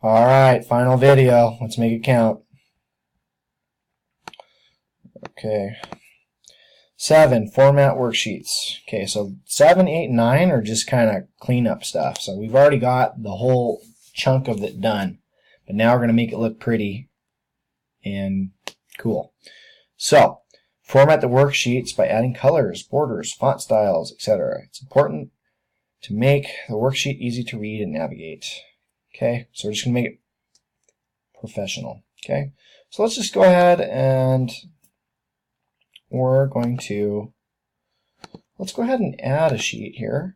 Alright, final video. Let's make it count. Okay. 7, format worksheets. Okay, so 7, 8, 9 are just kind of cleanup stuff. So we've already got the whole chunk of it done. But now we're going to make it look pretty and cool. So, format the worksheets by adding colors, borders, font styles, etc. It's important to make the worksheet easy to read and navigate. Okay, so we're just going to make it professional. Okay, so let's just go ahead and let's go ahead and add a sheet here.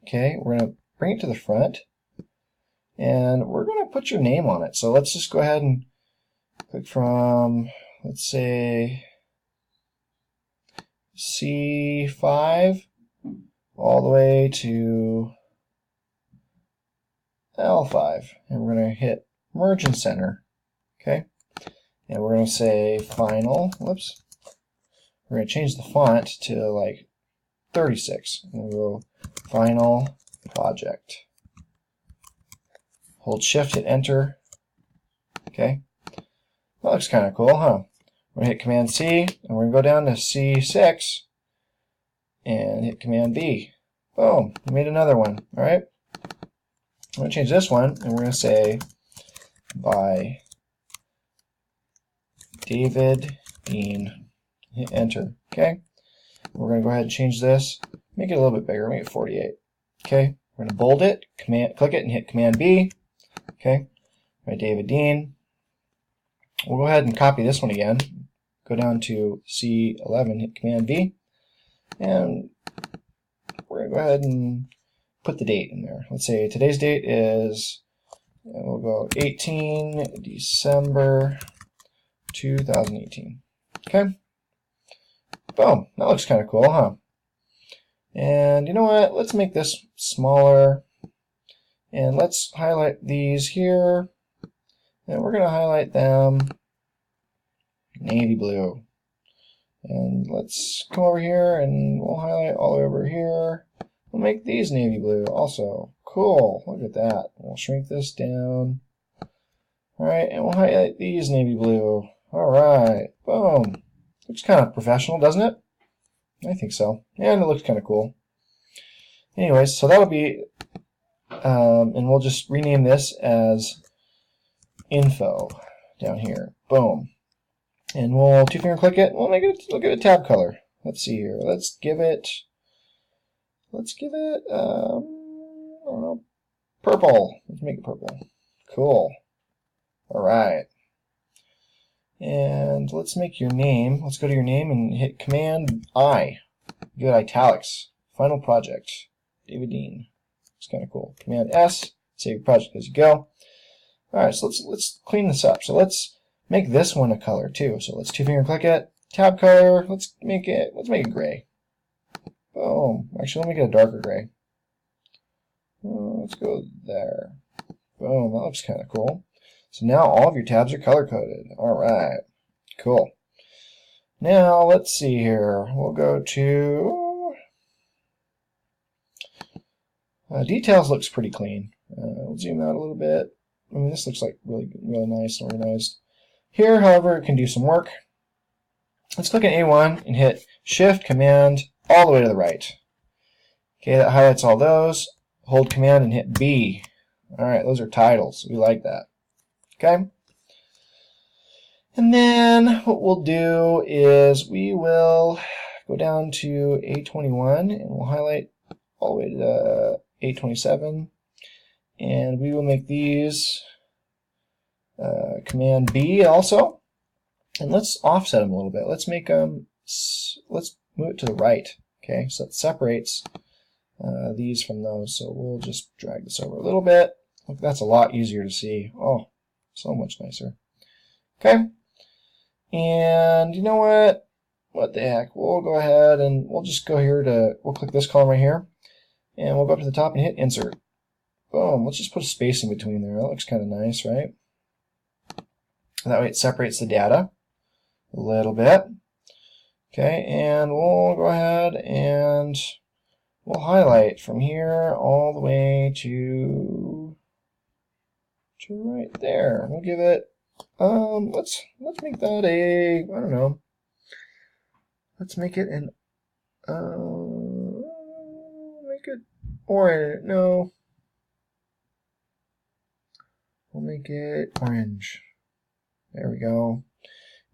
Okay, we're going to bring it to the front and we're going to put your name on it. So let's just go ahead and click from, let's say, C5 all the way to L5, and we're going to hit merge and center. Okay, and we're going to say final. Whoops. We're going to change the font to like 36, and we'll go final project. Hold shift, hit enter. Okay, that looks kind of cool, huh? We're going to hit Command C, and we're going to go down to C6 and hit Command B. Boom, we made another one. All right, I'm going to change this one, and we're going to say by David Dean. Hit enter. Okay, we're going to go ahead and change this, make it a little bit bigger, make it 48. Okay, we're going to bold it, click it, and hit Command B. Okay, by David Dean. We'll go ahead and copy this one again. Go down to C11, hit Command V, and we're going to go ahead and put the date in there. Let's say today's date is, and we'll go 18 December 2018. Okay. Boom. That looks kind of cool, huh? And you know what? Let's make this smaller. And let's highlight these here. And we're going to highlight them navy blue. And let's come over here and we'll highlight all the way over here. We'll make these navy blue also. Cool. Look at that. We'll shrink this down. Alright, and we'll highlight these navy blue. Alright. Boom. Looks kind of professional, doesn't it? I think so. And it looks kind of cool. Anyways, so that'll be, and we'll just rename this as info down here. Boom. And we'll two-finger click it. We'll make it, look at a tab color. Let's see here. Let's give it, I don't know, purple. Let's make it purple. Cool. All right. And let's make your name. Let's go to your name and hit Command I. Give it italics. Final project. David Dean. It's kind of cool. Command S. Save your project as you go. All right. So let's clean this up. So let's make this one a color too. So let's two-finger click it. Tab color. Let's make it gray. Boom. Actually, let me get a darker gray. Let's go there. Boom. That looks kind of cool. So now all of your tabs are color-coded. All right, cool. Now let's see here. We'll go to details. Looks pretty clean. We'll zoom out a little bit. I mean, this looks like really nice and organized. Here, however, it can do some work. Let's click on A1 and hit Shift Command all the way to the right. Okay, that highlights all those. Hold Command and hit B. All right, those are titles. We like that. Okay, and then what we'll do is we will go down to A21 and we'll highlight all the way to A27, and we will make these Command B also, and let's offset them a little bit. Let's make them, let's move it to the right. Okay, so it separates these from those. So we'll just drag this over a little bit. Look, that's a lot easier to see. Oh. So much nicer. Okay. And you know what? What the heck? We'll go ahead and we'll just go here to, we'll click this column right here. And we'll go up to the top and hit insert. Boom. Let's just put a space in between there. That looks kind of nice, right? That way it separates the data a little bit. Okay. And we'll go ahead and we'll highlight from here all the way to to right there. We'll give it, let's make that a, I don't know. Let's make it an, make it orange. No. We'll make it orange. There we go.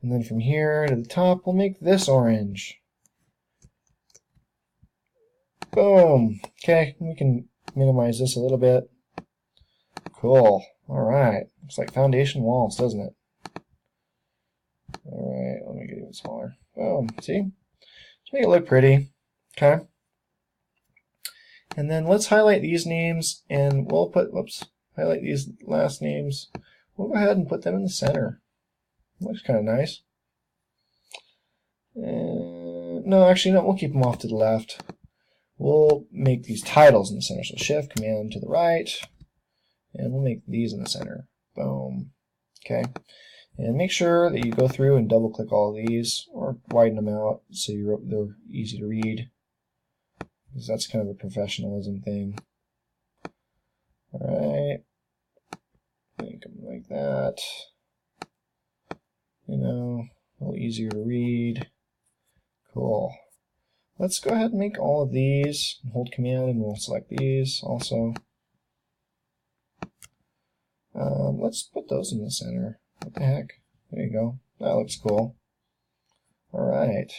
And then from here to the top, we'll make this orange. Boom. Okay, we can minimize this a little bit. Cool. All right. Looks like foundation walls, doesn't it? All right, let me get even smaller. Boom. See? Let's make it look pretty. Okay. And then let's highlight these names, and we'll put, highlight these last names. We'll go ahead and put them in the center. Looks kind of nice. No, actually, no, we'll keep them off to the left. We'll make these titles in the center. So Shift, Command to the right, and we'll make these in the center. Boom. Okay. And make sure that you go through and double click all of these, or widen them out so they're easy to read, because that's kind of a professionalism thing. All right. Make them like that. You know, a little easier to read. Cool. Let's go ahead and make all of these. Hold Command and we'll select these also. Let's put those in the center. What the heck? There you go. That looks cool. All right.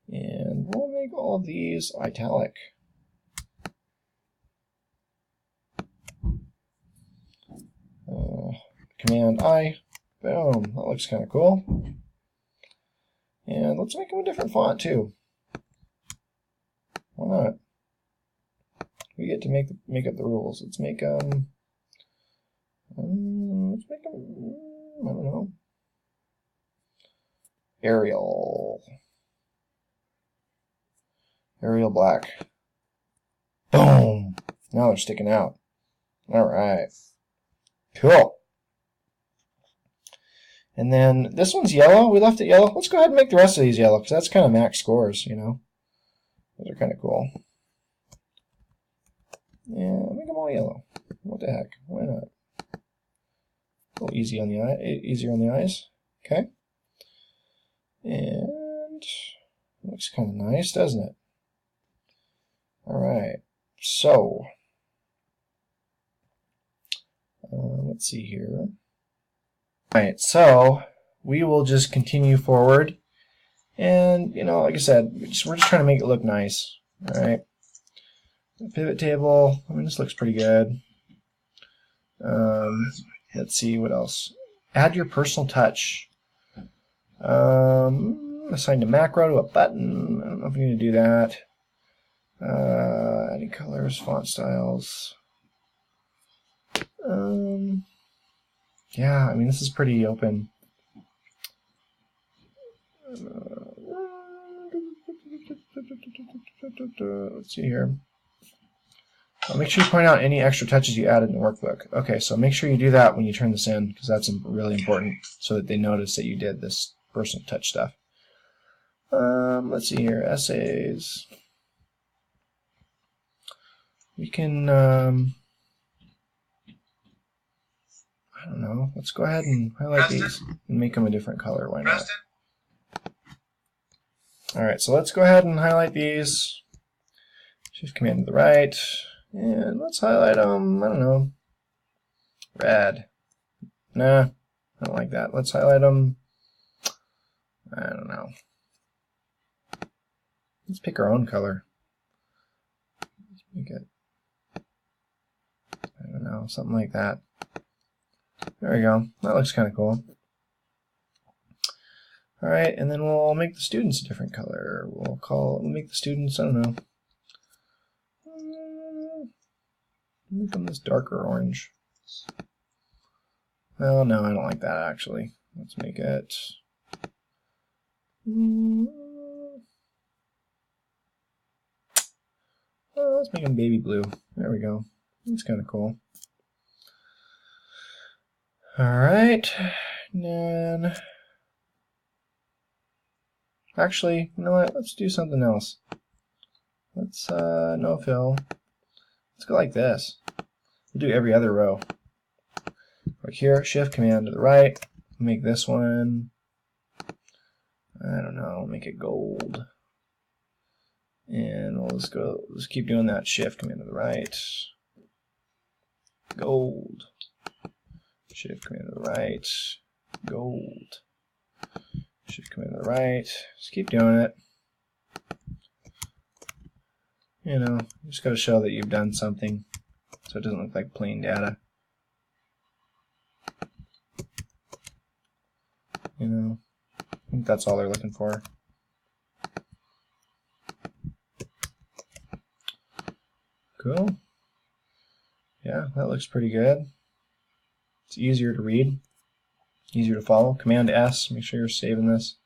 And we'll make all of these italic. Command I. Boom. That looks kind of cool. And let's make them a different font too. Why not? We get to make up the rules. Let's make I don't know, Arial black. Boom. Now they're sticking out. All right. Cool. And then this one's yellow. We left it yellow. Let's go ahead and make the rest of these yellow, because that's kind of max scores, you know. Those are kind of cool. Yeah, make them all yellow. What the heck? Why not? A little easier on the eyes. Okay. And looks kind of nice, doesn't it? All right. So let's see here. Alright, so we will just continue forward, and you know, like I said, we're just trying to make it look nice. Alright, pivot table, I mean, this looks pretty good. Let's see what else. Add your personal touch. Assign a macro to a button. I don't know if we need to do that. Adding colors, font styles. Yeah, I mean, this is pretty open. Let's see here. Make sure you point out any extra touches you added in the workbook. Okay, so make sure you do that when you turn this in, because that's really important, so that they notice that you did this personal touch stuff. Let's see here, essays. We can, I don't know, let's go ahead and highlight these and make them a different color. Why not? Alright, so let's go ahead and highlight these. Shift Command to the right. And let's highlight them, I don't know, red. Nah, I don't like that. Let's highlight them, I don't know. Let's pick our own color. Let's make it, I don't know, something like that. There we go. That looks kind of cool. Alright, and then we'll make the students a different color. We'll make the students, I don't know, make them this darker orange. Well, no, I don't like that actually. Let's make it, let's make them baby blue. There we go. That's kind of cool. Alright, and then actually, you know what, let's do something else. Let's no fill. Let's go like this. We'll do every other row. Click here, Shift Command to the right. Make this one, I don't know, make it gold. And we'll let's keep doing that, Shift Command to the right. Gold. Shift Command to the right. Gold. Shift Command to the right. Just keep doing it. You know, you just got to show that you've done something so it doesn't look like plain data. You know, I think that's all they're looking for. Cool. Yeah, that looks pretty good. It's easier to read, easier to follow. Command S, make sure you're saving this.